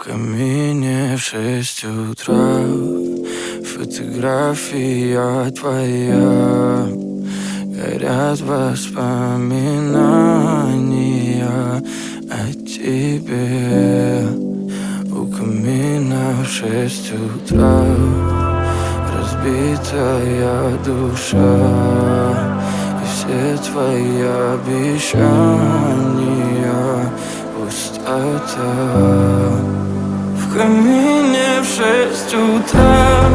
камине в 6 утра фотография твоя. Горят воспоминания о тебе. У камина в 6 утра разбитая душа, и все твои обещания пустота. В камине в 6 утра